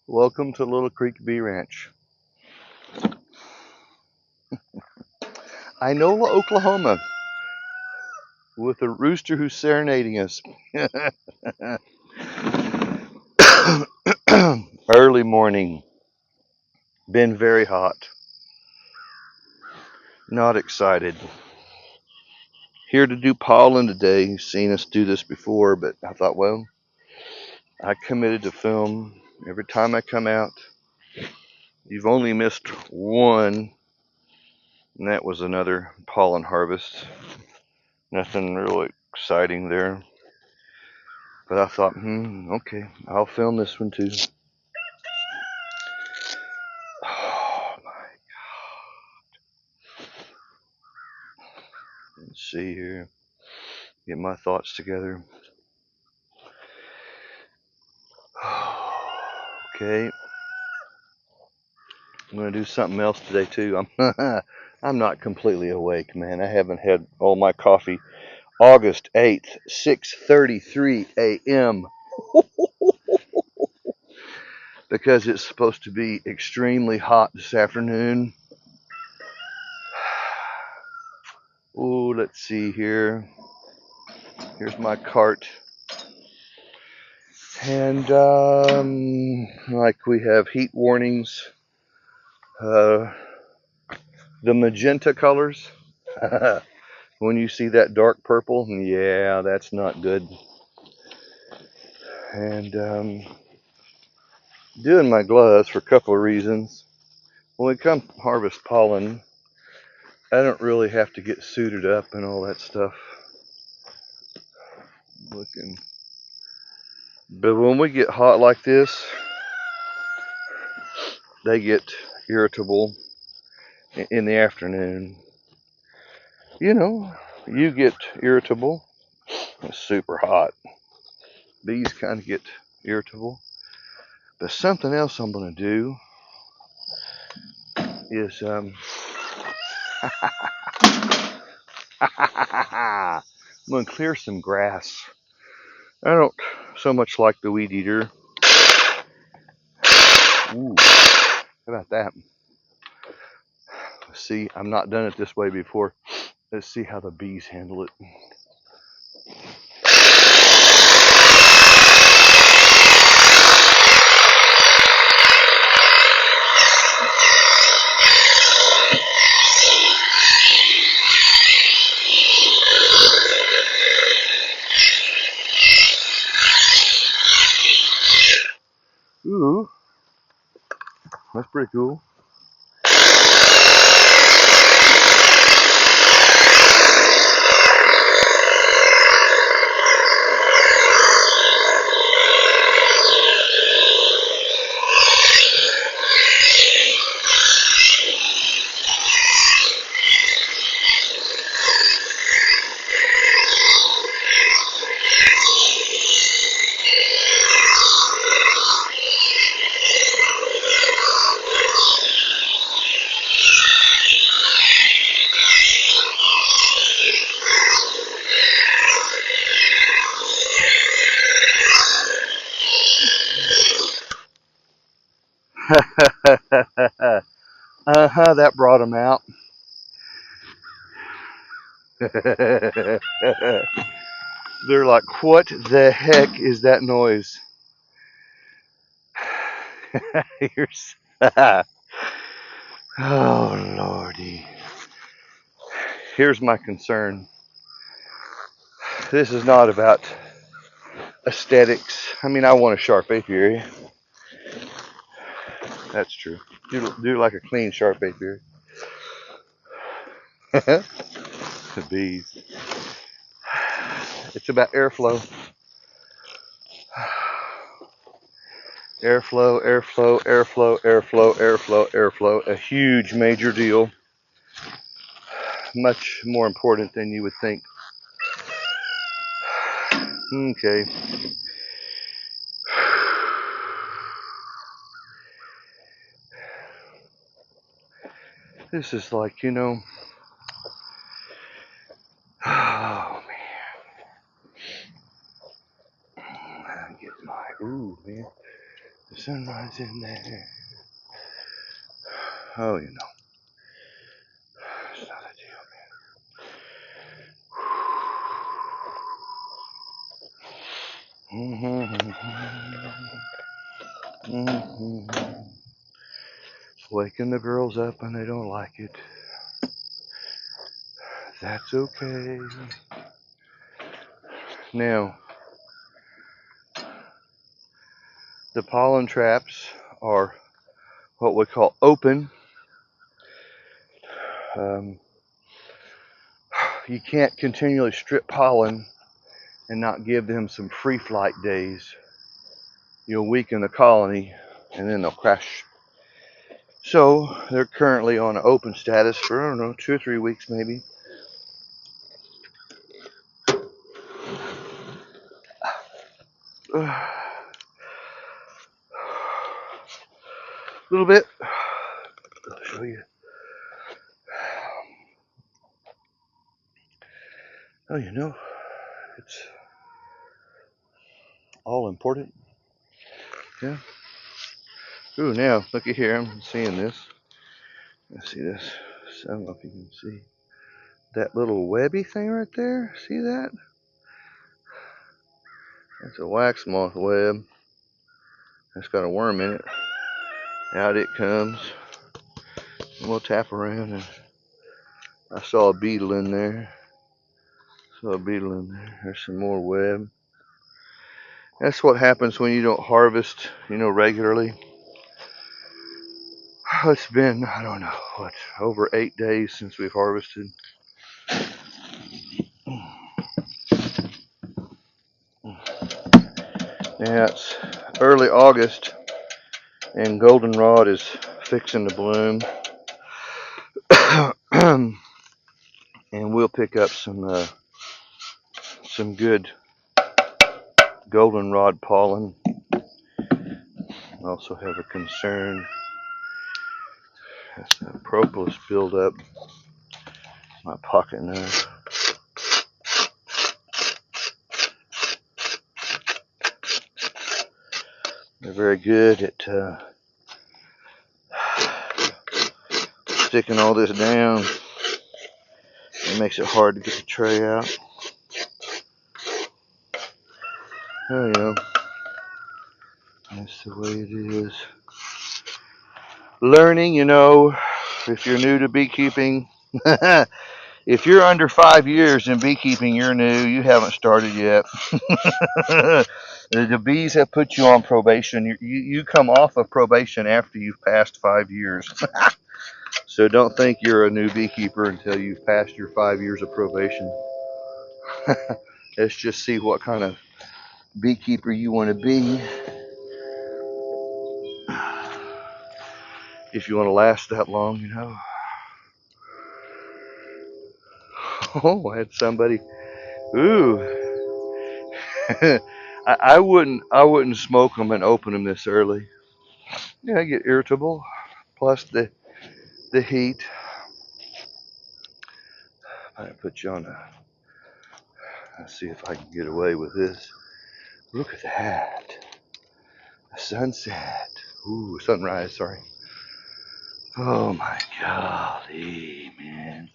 Welcome to Little Creek Bee Ranch. Inola, Oklahoma, with a rooster who's serenading us. Early morning. Been very hot. Not excited. Here to do pollen today. You've seen us do this before, but I thought, well, I committed to film every time I come out. You've only missed one, and that was another pollen harvest. Nothing really exciting there. But I thought, okay, I'll film this one too. Oh my God. Let's see here. Get my thoughts together. Okay. I'm gonna do something else today too. I'm not completely awake, man. I haven't had all my coffee. August 8th, 6:33 a.m. because it's supposed to be extremely hot this afternoon. Oh, let's see here. Here's my cart. And like we have heat warnings, the magenta colors. When you see that dark purple, yeah, that's not good. And doing my gloves for a couple of reasons. When we come harvest pollen, I don't really have to get suited up and all that stuff. Looking, but when we get hot like this, they get irritable in the afternoon. You know, you get irritable. It's super hot. Bees kind of get irritable. But something else I'm going to do is I'm going to clear some grass. I don't so much like the weed eater. Ooh, how about that? Let's see, I've not done it this way before. Let's see how the bees handle it. Ooh, that's pretty cool. That brought them out. They're like, what the heck is that noise? Here's, oh lordy. Here's my concern. This is not about aesthetics. I mean, I want a sharp apiary. That's true. Do like a clean sharp apiary. The bees. It's about airflow. Airflow, airflow, airflow, airflow, airflow, airflow. A huge major deal. Much more important than you would think. Okay. This is like, oh man. Get my Ooh, man. The sunrise in there. Oh, you know. It's not a deal, man. Waking the girls up and they don't like it. That's okay. Now, the pollen traps are what we call open. You can't continually strip pollen and not give them some free flight days. You'll weaken the colony and then they'll crash. So they're currently on an open status for, I don't know, 2 or 3 weeks maybe. A little bit. I'll show you. Oh, you know, it's all important. Yeah. Ooh, now look at here. I'm seeing this. Let's see this. So I don't know if you can see that little webby thing right there. See that? That's a wax moth web. It's got a worm in it. Out it comes. We'll tap around, and I saw a beetle in there. There's some more web. That's what happens when you don't harvest, regularly. It's been, I don't know, over 8 days since we've harvested. Yeah, it's early August, and goldenrod is fixing to bloom. And we'll pick up some good goldenrod pollen. I also have a concern. That's that propolis buildup. My pocket knife. They're very good at sticking all this down. It makes it hard to get the tray out. Oh, yeah. That's the way it is. Learning, if you're new to beekeeping, if you're under 5 years in beekeeping, you're new. You haven't started yet. The bees have put you on probation. You come off of probation after you've passed 5 years. So don't think you're a new beekeeper until you've passed your 5 years of probation. Let's just see what kind of beekeeper you want to be. If you want to last that long, Oh, I had somebody. Ooh. I wouldn't smoke them and open them this early. Yeah, I get irritable. Plus the heat. I put you on let's see if I can get away with this. Look at that. A sunset. Ooh, sunrise, sorry. Oh my golly, man.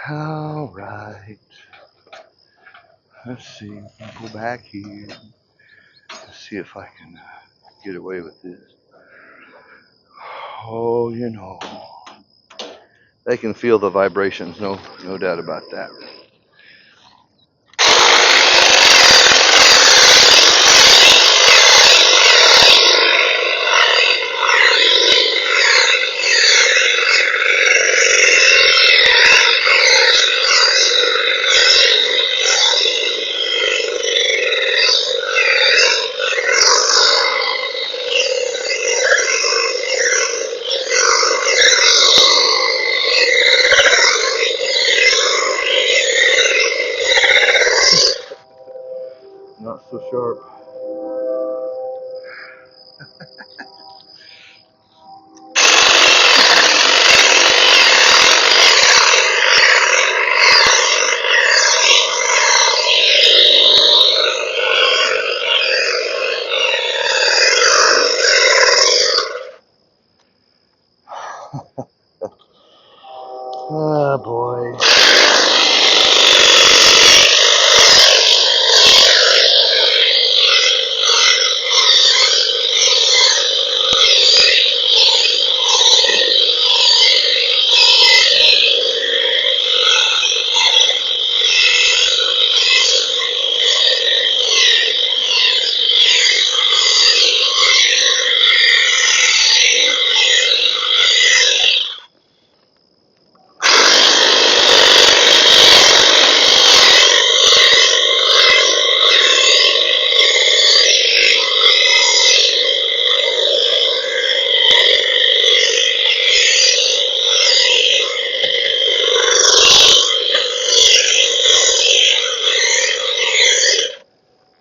All right. Let's see. I'll go back here. Let's see if I can get away with this. Oh, they can feel the vibrations. No doubt about that. Not so sharp. Oh boy.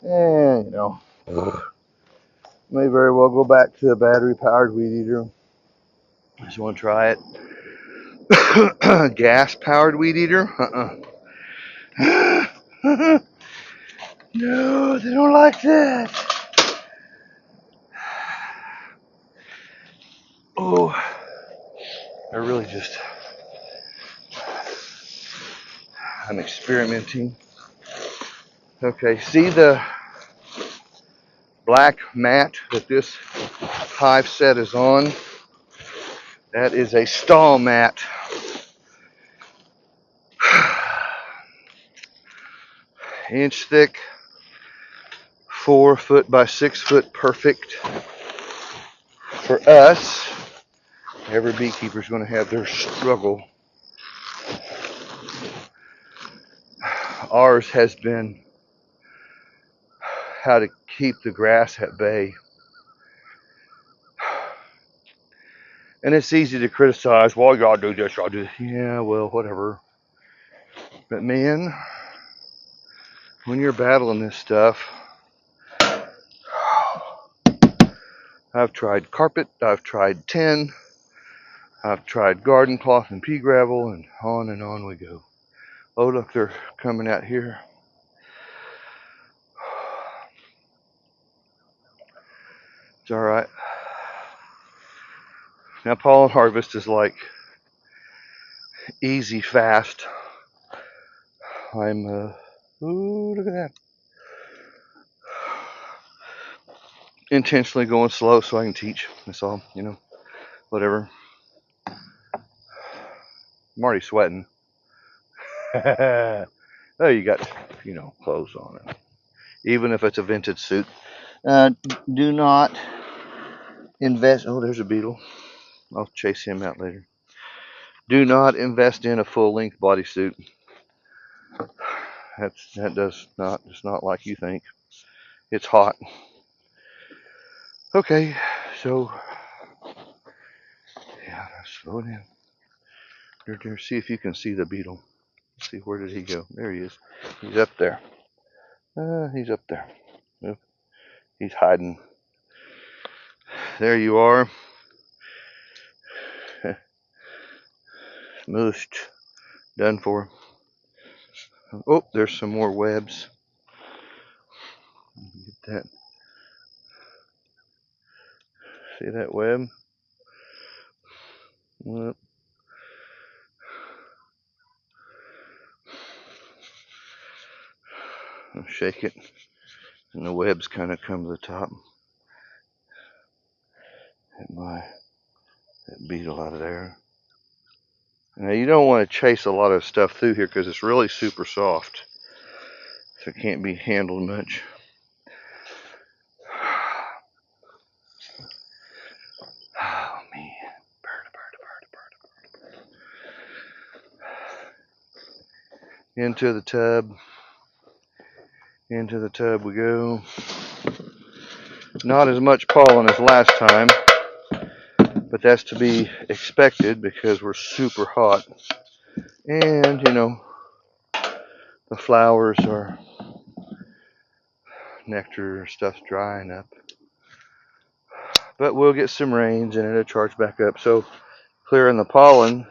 And, may very well go back to a battery-powered weed eater. Just want to try it. Gas-powered weed eater? No, they don't like that. Oh, I really just, I'm experimenting. Okay, see the black mat that this hive set is on? That is a stall mat. Inch thick, 4 foot by 6 foot, perfect for us. Every beekeeper is going to have their struggle. Ours has been how to keep the grass at bay. And it's easy to criticize, well, y'all do this, y'all do this. Yeah, well, whatever. But man, when you're battling this stuff, I've tried carpet, I've tried tin, I've tried garden cloth and pea gravel, and on we go. Oh, look, they're coming out here. It's all right. Now, pollen harvest is like easy, fast. I'm, ooh, look at that. Intentionally going slow so I can teach. That's all, whatever. I'm already sweating. Oh, you got, clothes on it. Even if it's a vintage suit. Do not invest. Oh, there's a beetle. I'll chase him out later. Do not invest in a full-length bodysuit. It's not like you think. It's hot. Okay, so yeah, slow down. There, see if you can see the beetle. See, where did he go? There he is. He's up there. He's up there. Yep. He's hiding. There you are. Smooshed. Done for. Oh, there's some more webs. Get that. See that web? Well, I'll shake it, and the webs kind of come to the top. Get that beetle out of there. Now you don't want to chase a lot of stuff through here because it's really super soft, so it can't be handled much. Oh man, bird. Into the tub we go. Not as much pollen as last time, but that's to be expected because we're super hot. And, the flowers are, nectar stuff's drying up. But we'll get some rains and it'll charge back up. So, clearing the pollen.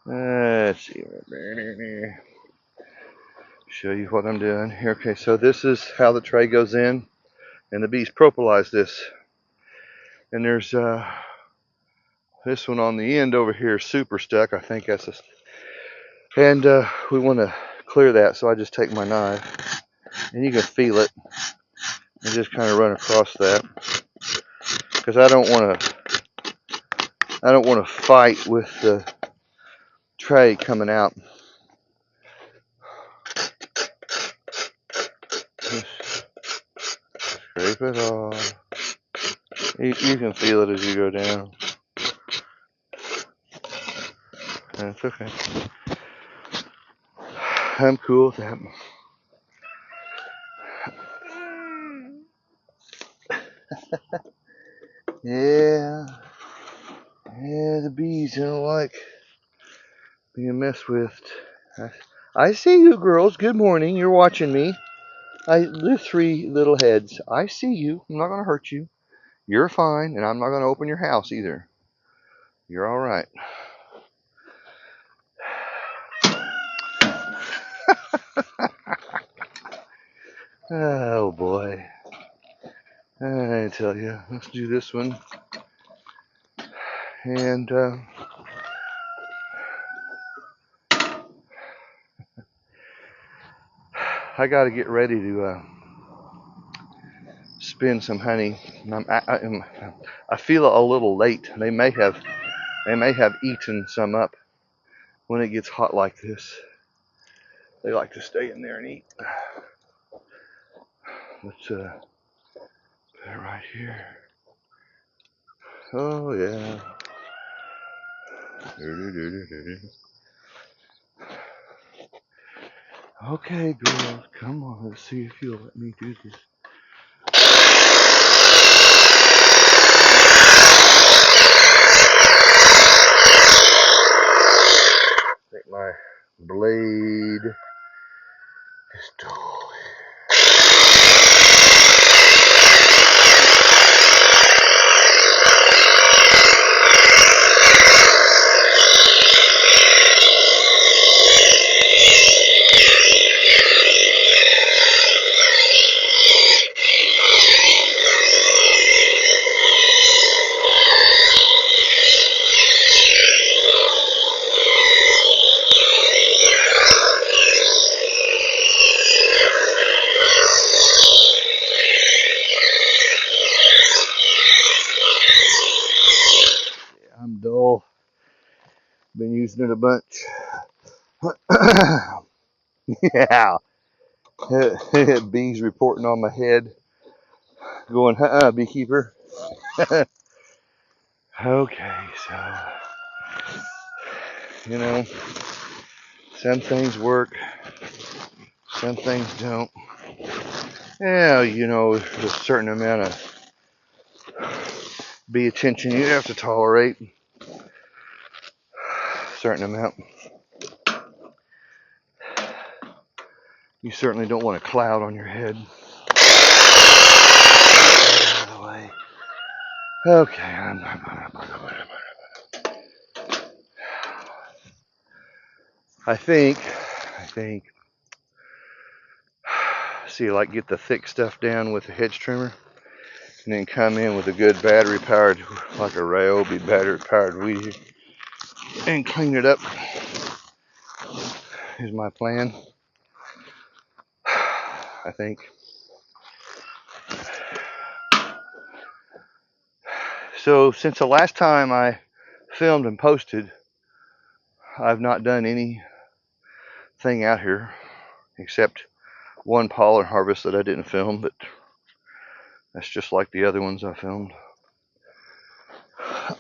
Let's see. Show you what I'm doing here. Okay, so this is how the tray goes in. And the bees propolize this. And there's This one on the end over here is super stuck. I think that's and we want to clear that, so I just take my knife, and you can feel it, and just kind of run across that, because I don't want to fight with the tray coming out. Just scrape it off. You can feel it as you go down. That's okay. I'm cool with that. Yeah. Yeah, the bees don't like being messed with. I see you girls. Good morning. You're watching me. The 3 little heads. I see you. I'm not going to hurt you. You're fine, and I'm not going to open your house either. You're all right. Oh boy. I tell you, let's do this one. And I got to get ready to spin some honey. I feel a little late. They may have eaten some up when it gets hot like this. They like to stay in there and eat. Let's put it right here. Oh yeah. Okay, girls, come on. Let's see if you'll let me do this. Take my blade is dull. I'm dull. Been using it a bunch. Yeah. Bees reporting on my head. Going, beekeeper. Okay, so, some things work, some things don't. Yeah, there's a certain amount of bee attention you have to tolerate. A certain amount. You certainly don't want a cloud on your head. Out of the way. Okay, I think, see, like get the thick stuff down with the hedge trimmer, and then come in with a good battery-powered, like a Ryobi battery-powered weed eater, and clean it up. Is my plan. I think. So since the last time I filmed and posted, I've not done anything out here except one pollen harvest that I didn't film, but that's just like the other ones I filmed. Yeah,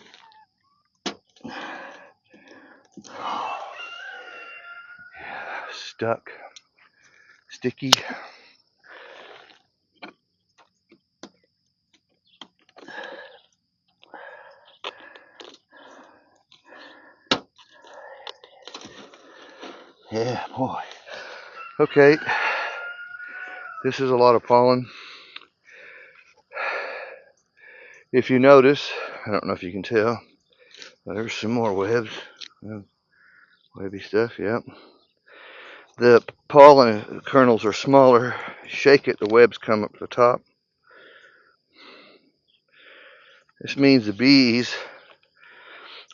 stuck, sticky. Yeah, boy. Okay, this is a lot of pollen. If you notice, I don't know if you can tell, but there's some more webs. Webby stuff, yep. The pollen kernels are smaller. Shake it, the webs come up to the top. This means the bees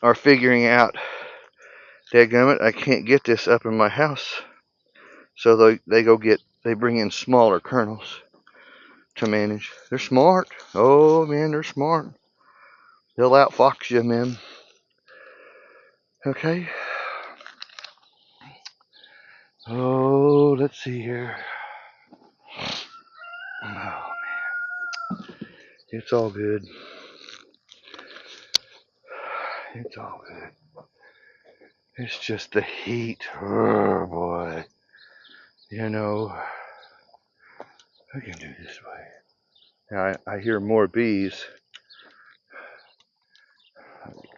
are figuring out, dadgummit, I can't get this up in my house. So they bring in smaller kernels to manage. They're smart. Oh man, they're smart. They'll outfox you, man. Okay. Oh, let's see here. Oh man, it's all good. It's all good. It's just the heat. Oh boy. You know, I can do this way. Now I hear more bees.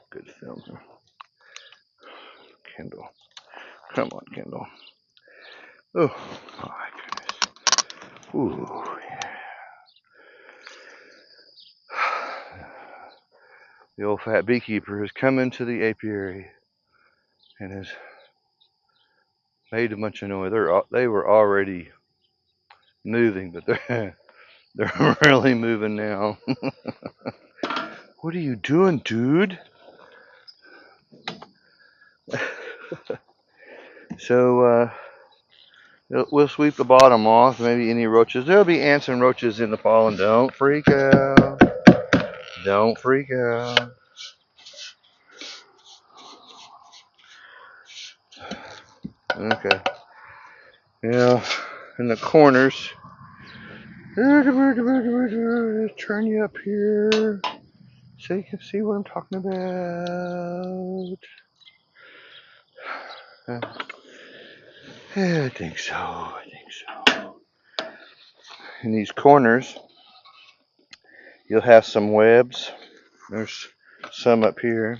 Good film. Kindle. Come on, Kindle. Oh, my goodness. Ooh, yeah. The old fat beekeeper has come into the apiary and has made a bunch of noise. They were already moving, but they're really moving now. What are you doing, dude? So we'll sweep the bottom off. Maybe any roaches. There'll be ants and roaches in the pollen. Don't freak out. Don't freak out. Okay. Now, in the corners. Turn you up here so you can see what I'm talking about. Yeah, I think so. I think so. In these corners, you'll have some webs. There's some up here.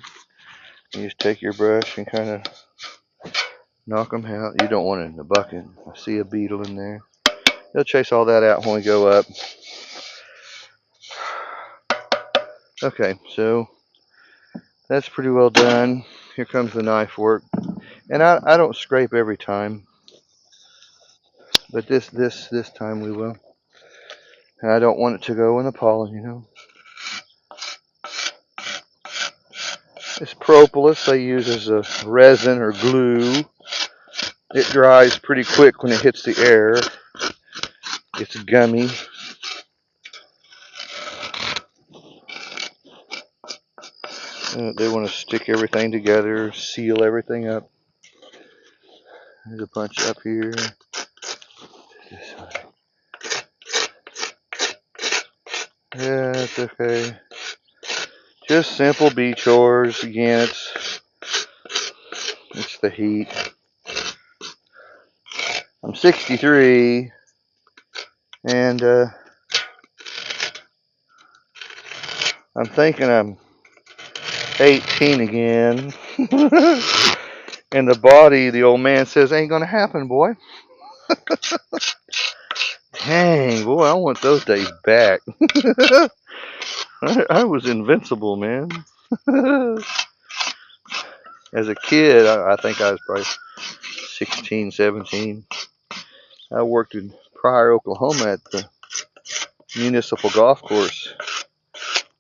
You just take your brush and kind of knock them out. You don't want it in the bucket. I see a beetle in there. They'll chase all that out when we go up. Okay, so that's pretty well done. Here comes the knife work. And I don't scrape every time, but this time we will. And I don't want it to go in the pollen, you know. This propolis I use as a resin or glue. It dries pretty quick when it hits the air. It's gummy. They want to stick everything together, seal everything up. There's a bunch up here. Yeah, it's okay. Just simple bee chores. Again, it's the heat. I'm 63, and I'm thinking I'm 18 again. And the body, the old man says, ain't gonna happen, boy. Dang, boy, I want those days back. I was invincible, man. As a kid, I think I was probably 16, 17. I worked in Pryor, Oklahoma at the municipal golf course,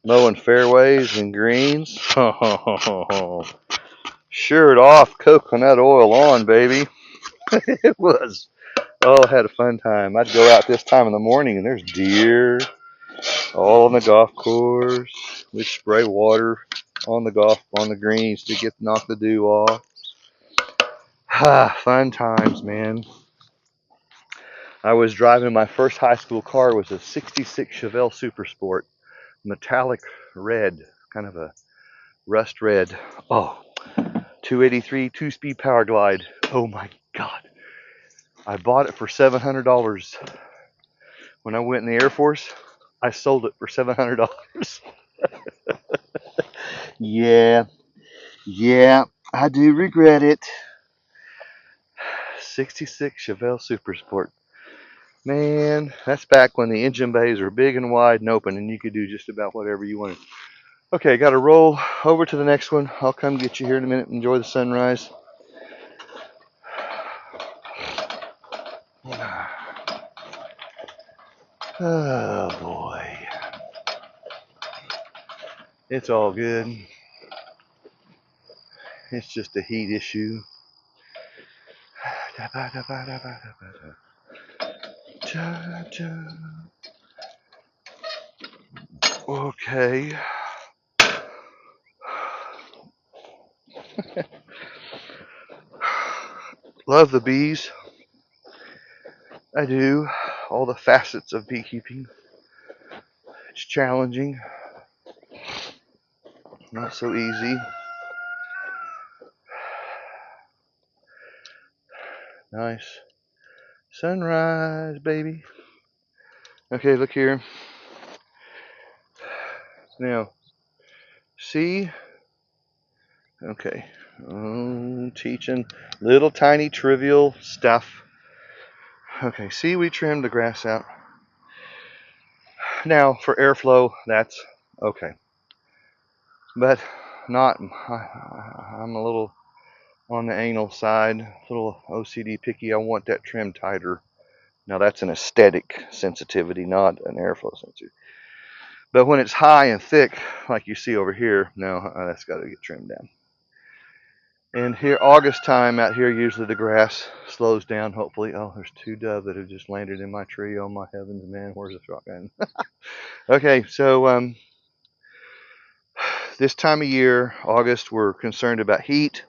mowing fairways and greens. Shirt off, coconut oil on, baby. It was, oh, I had a fun time. I'd go out this time in the morning and there's deer all on the golf course. We'd spray water on the greens to knock the dew off. Fun times, man. I was driving my first high school car. Was a 66 Chevelle Super Sport, metallic red, kind of a rust red. Oh, 283 two-speed power glide. Oh my God. I bought it for $700. When I went in the Air Force, I sold it for $700. Yeah, I do regret it. 66 Chevelle Super Sport. Man, that's back when the engine bays were big and wide and open and you could do just about whatever you wanted. Okay, got to roll over to the next one. I'll come get you here in a minute. Enjoy the sunrise. Oh boy. It's all good. It's just a heat issue. Okay. Love the bees. I do. All the facets of beekeeping. It's challenging. Not so easy. Nice. Sunrise, baby. Okay, look here. Now, see? Okay. Teaching little tiny trivial stuff. Okay, see, we trimmed the grass out. Now, for airflow, that's okay. But not, I'm a little on the anal side, a little OCD picky. I want that trim tighter. Now, that's an aesthetic sensitivity, not an airflow sensitivity. But when it's high and thick, like you see over here, no, that's got to get trimmed down. And here, August time out here, usually the grass slows down, hopefully. Oh, there's two doves that have just landed in my tree. Oh, my heavens, man, where's the shotgun? Okay, so this time of year, August, we're concerned about heat.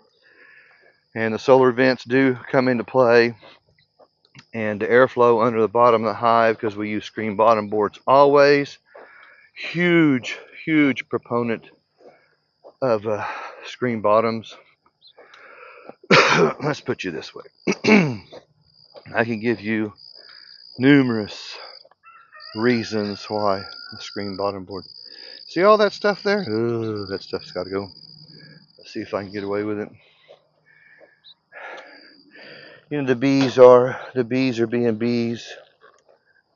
And the solar vents do come into play. And the airflow under the bottom of the hive, because we use screen bottom boards always. Huge, huge proponent of screen bottoms. Let's put you this way. I can give you numerous reasons why the screen bottom board. See all that stuff there? Ooh, that stuff's got to go. Let's see if I can get away with it. You know, the bees are being bees,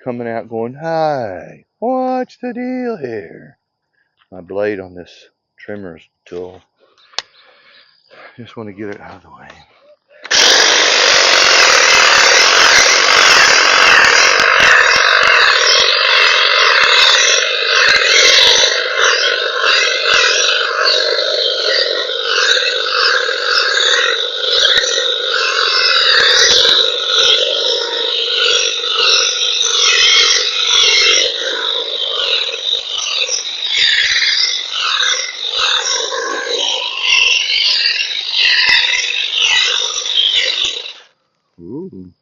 coming out going, "Hi, what's the deal here?" My blade on this trimmer's dull. Just want to get it out of the way. Ooh.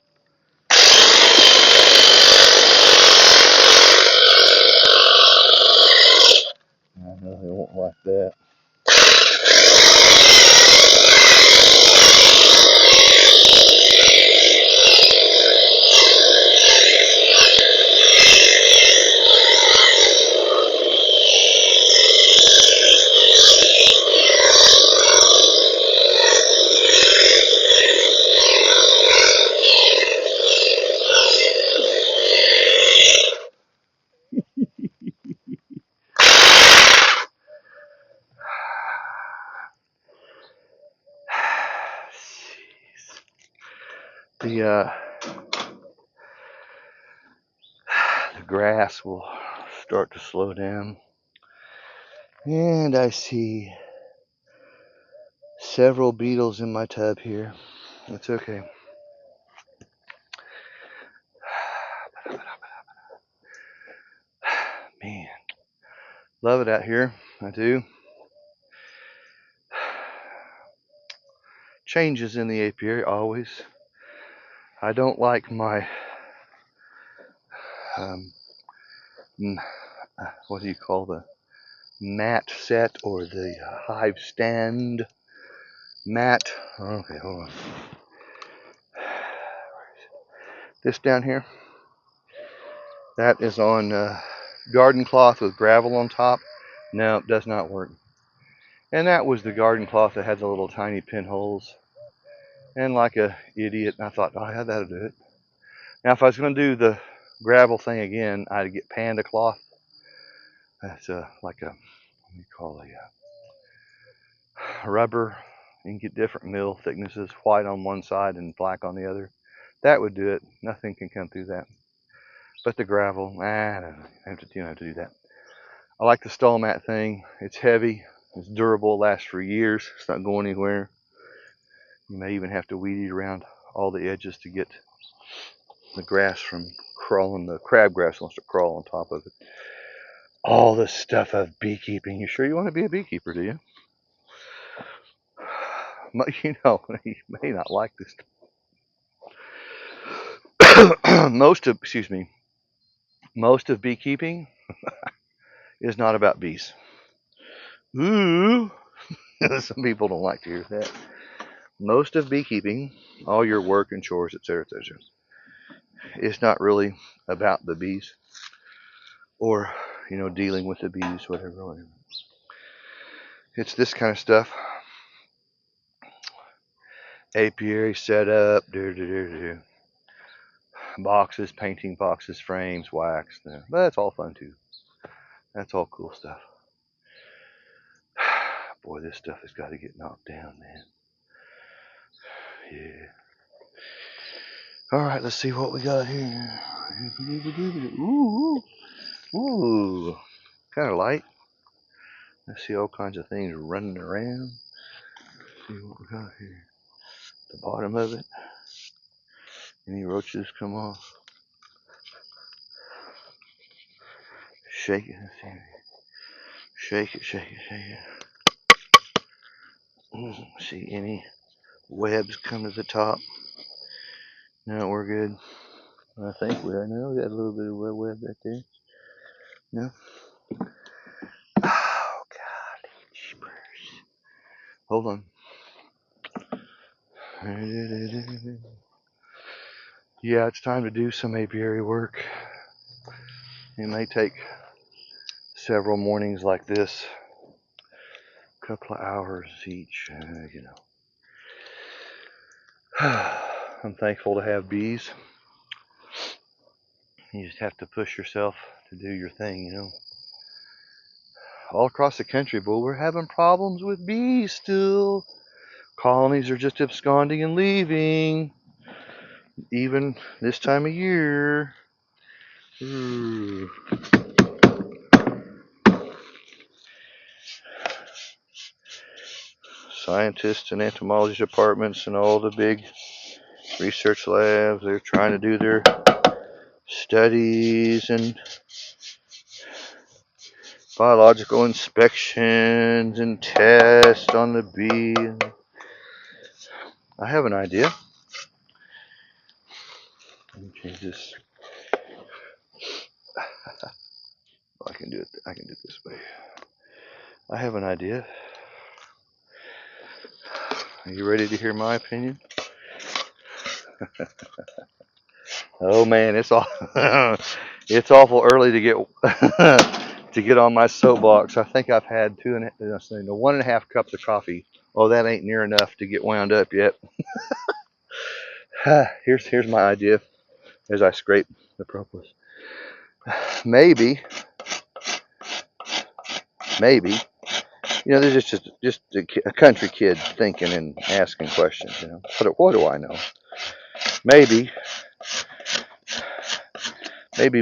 I know they won't like that. The grass will start to slow down. And I see several beetles in my tub here. It's okay. Man, love it out here. I do. Changes in the apiary always. I don't like my what do you call the mat set or the hive stand mat? Okay, hold on. This down here, that is on garden cloth with gravel on top. No, it does not work. And that was the garden cloth that had the little tiny pinholes. And like a idiot, I thought, oh yeah, that'll do it. Now, if I was going to do the gravel thing again, I'd get panda cloth. That's like a, what do you call a rubber. You can get different mill thicknesses, white on one side and black on the other. That would do it. Nothing can come through that. But the gravel, I don't know. You don't have to do that. I like the stall mat thing. It's heavy. It's durable, lasts for years. It's not going anywhere. You may even have to weed eat around all the edges to get the grass from crawling. The crabgrass wants to crawl on top of it. All the stuff of beekeeping. You sure you want to be a beekeeper, do you? You know, you may not like this. Most of beekeeping is not about bees. Ooh, some people don't like to hear that. Most of beekeeping, all your work and chores, etc., is not really about the bees or, dealing with the bees, whatever. It's this kind of stuff. Apiary setup, boxes, painting boxes, frames, wax. But that's all fun too. That's all cool stuff. Boy, this stuff has got to get knocked down, man. Yeah. All right, let's see what we got here. Ooh, kind of light. I see all kinds of things running around. Let's see what we got here. The bottom of it. Any roaches come off? Shake it. Shake it, shake it, shake it. See any webs come to the top? No, we're good. I think we are. No, we got a little bit of web back there. No. Oh, God. Jeepers. Hold on. Yeah, it's time to do some apiary work. It may take several mornings like this, a couple of hours each, I'm thankful to have bees. You just have to push yourself to do your thing, All across the country, but we're having problems with bees still. Colonies are just absconding and leaving, even this time of year. Ooh. Scientists and entomology departments and all the big research labs, they're trying to do their studies and biological inspections and tests on the bee. I have an idea. Let me change this. I can do it this way. I have an idea. Are you ready to hear my opinion? Oh man, it's awful early to get to get on my soapbox. I think I've had 1.5 cups of coffee. Oh, that ain't near enough to get wound up yet. Here's my idea as I scrape the propolis. Maybe, this is just a country kid thinking and asking questions. What do I know? Maybe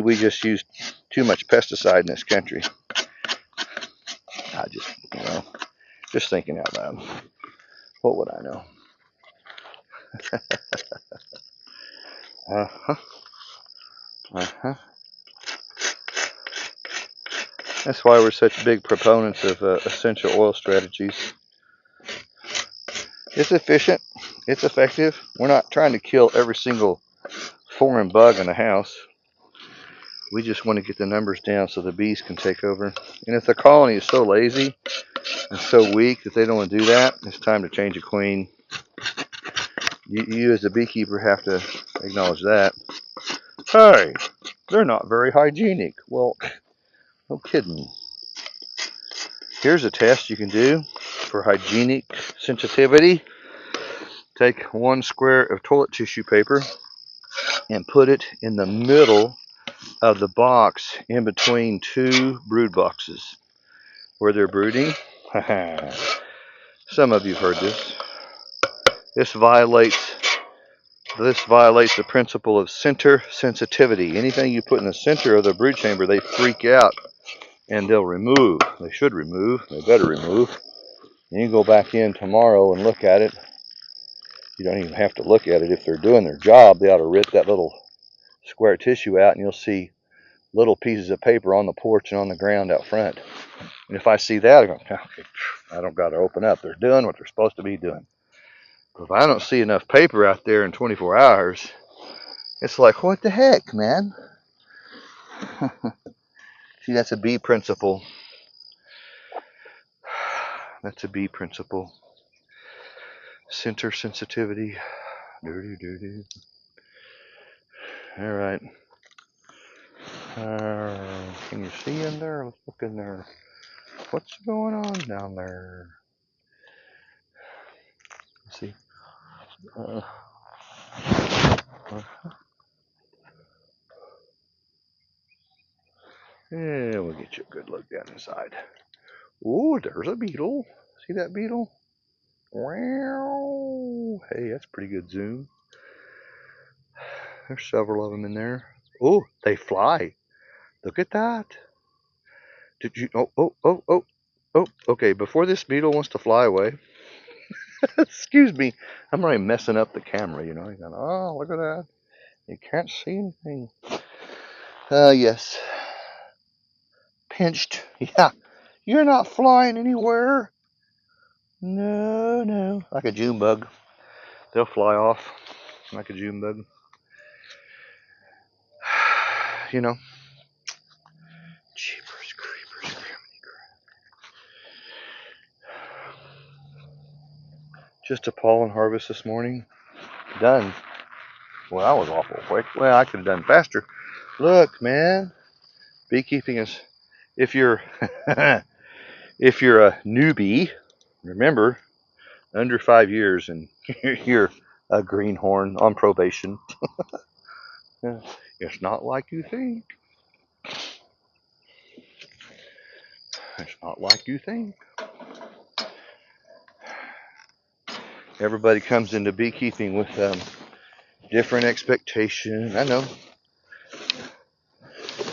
we just use too much pesticide in this country. I just thinking out loud. What would I know? That's why we're such big proponents of essential oil strategies. It's efficient. It's effective. We're not trying to kill every single foreign bug in the house. We just want to get the numbers down so the bees can take over. And if the colony is so lazy and so weak that they don't want to do that, it's time to change a queen. You as a beekeeper have to acknowledge that. Hey, they're not very hygienic. Well, no kidding. Here's a test you can do for hygienic sensitivity. Take 1 square of toilet tissue paper and put it in the middle of the box in between 2 brood boxes where they're brooding. Some of you have heard this. This violates the principle of center sensitivity. Anything you put in the center of the brood chamber, they freak out and they'll remove. They should remove. They better remove. And you go back in tomorrow and look at it. You don't even have to look at it. If they're doing their job, they ought to rip that little square tissue out, and you'll see little pieces of paper on the porch and on the ground out front. And if I see that, I go, okay, I don't got to open up. They're doing what they're supposed to be doing. But if I don't see enough paper out there in 24 hours, it's like, what the heck, man? See, that's a bee principle. That's a bee principle. Center sensitivity. Doo-doo-doo-doo. All right. Can you see in there? Let's look in there. What's going on down there? Let's see. Yeah, we'll get you a good look down inside. Ooh, there's a beetle. See that beetle? Wow. Hey, that's pretty good zoom. There's several of them in there. Oh, they fly. Look at that. Did you? Oh. Okay, before this beetle wants to fly away, excuse me, I'm already messing up the camera. You know, you're going, oh, look at that. You can't see anything. Yes. Pinched. Yeah. You're not flying anywhere. No. Like a June bug. They'll fly off like a June bug. You know. Jeepers creepers. Just a pollen harvest this morning. Done. Well, that was awful quick. Well, I could have done faster. Look, man. Beekeeping is, if you're if you're a newbie, remember, under 5 years and you're a greenhorn on probation. It's not like you think. It's not like you think. Everybody comes into beekeeping with different expectations. I know.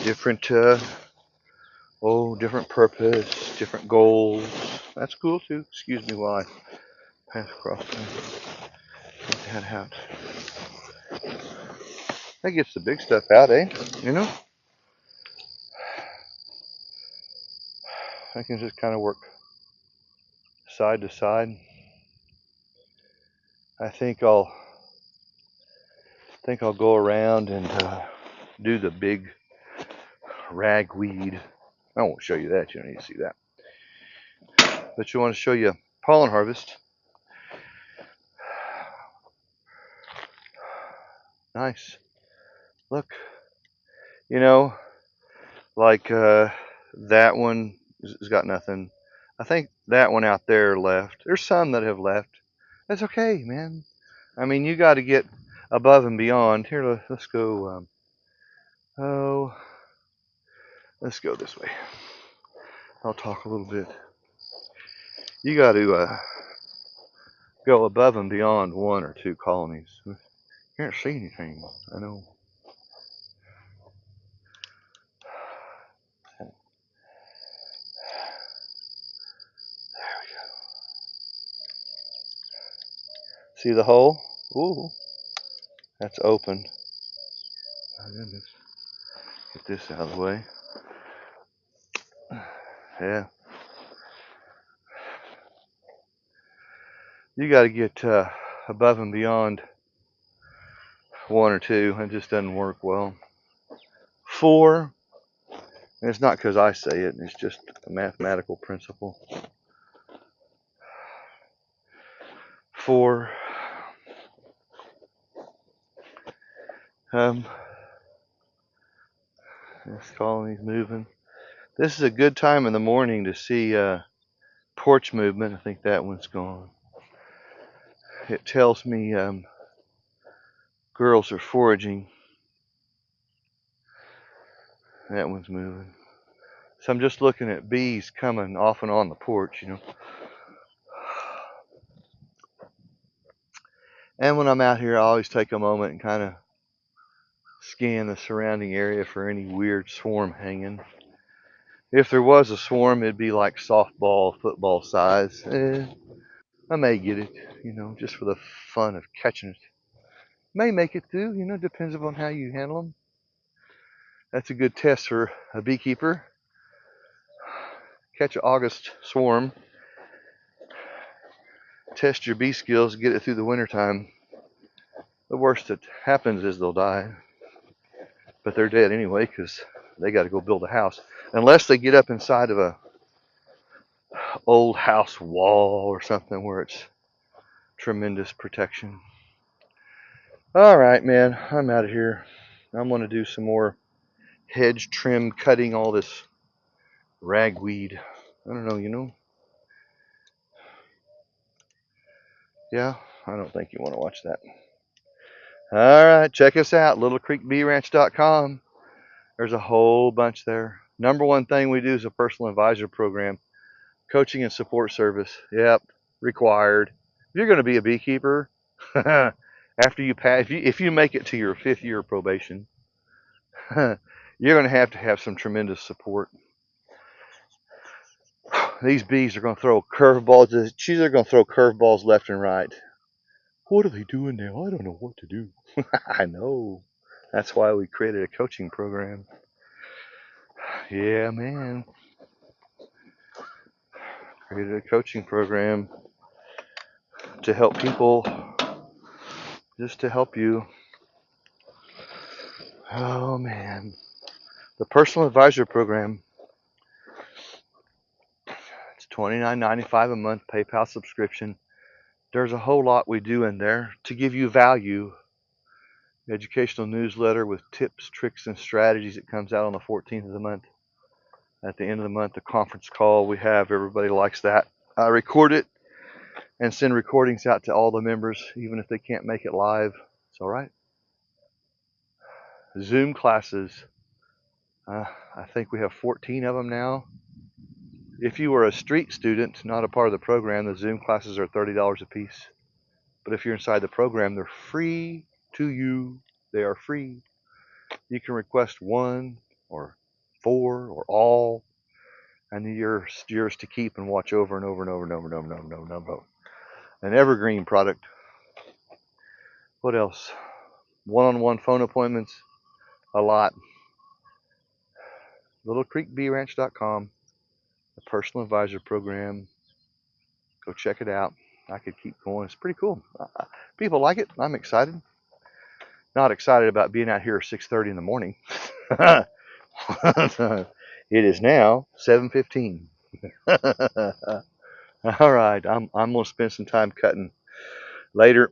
Different, different purpose, different goals. That's cool too. Excuse me while I pass across that out. That gets the big stuff out, eh? You know? I can just kind of work side to side. I think I'll go around and do the big ragweed. I won't show you that. You don't need to see that. But you want to show you pollen harvest. Nice. Look. You know, like that one has got nothing. I think that one out there left. There's some that have left. That's okay, man. I mean, you got to get above and beyond. Here, let's go. Let's go this way. I'll talk a little bit. You got to go above and beyond one or two colonies. You can't see anything. I know. There we go. See the hole? Ooh, that's open. My goodness. Get this out of the way. Yeah. You got to get above and beyond one or two. It just doesn't work well. 4, and it's not because I say it, it's just a mathematical principle. 4. This colony's moving. This is a good time in the morning to see porch movement. I think that one's gone. It tells me girls are foraging. That one's moving. So I'm just looking at bees coming off and on the porch, you know. And when I'm out here, I always take a moment and kind of scan the surrounding area for any weird swarm hanging. If there was a swarm, it'd be like softball, football size. I may get it, just for the fun of catching it. May make it through, depends upon how you handle them. That's a good test for a beekeeper. Catch an August swarm, test your bee skills, get it through the wintertime. The worst that happens is they'll die, but they're dead anyway because they got to go build a house. Unless they get up inside of a old house wall or something where it's tremendous protection. All right, man, I'm out of here. I'm going to do some more hedge trim, cutting all this ragweed. I don't know. Yeah, I don't think you want to watch that. All right, check us out, littlecreekbeeranch.com. There's a whole bunch there. Number one thing we do is a personal advisor program, coaching and support service. Yep, required. If you're going to be a beekeeper, after you pass, if you make it to your 5th year of probation, you're going to have some tremendous support. These bees are going to throw curveballs. They're going to throw curveballs left and right. What are they doing now? I don't know what to do. I know. That's why we created a coaching program. Yeah, man. Created a coaching program to help people, just to help you. Oh, man. The personal advisor program, it's $29.95 a month, PayPal subscription. There's a whole lot we do in there to give you value. Educational newsletter with tips, tricks, and strategies. It comes out on the 14th of the month. At the end of the month, the conference call we have, everybody likes that. I record it and send recordings out to all the members, even if they can't make it live. It's all right. Zoom classes. I think we have 14 of them now. If you were a street student, not a part of the program, the Zoom classes are $30 a piece. But if you're inside the program, they're free to you. They are free. You can request 1 or 4 or all, and you're yours to keep and watch over and over and over and over and over and over and over. An evergreen product. What else? One-on-one phone appointments. A lot. littlecreekbeeranch.com. The personal advisor program. Go check it out. I could keep going. It's pretty cool. People like it. I'm excited. Not excited about being out here at 6:30 in the morning. It is now 7:15. All right. I'm going to spend some time cutting later.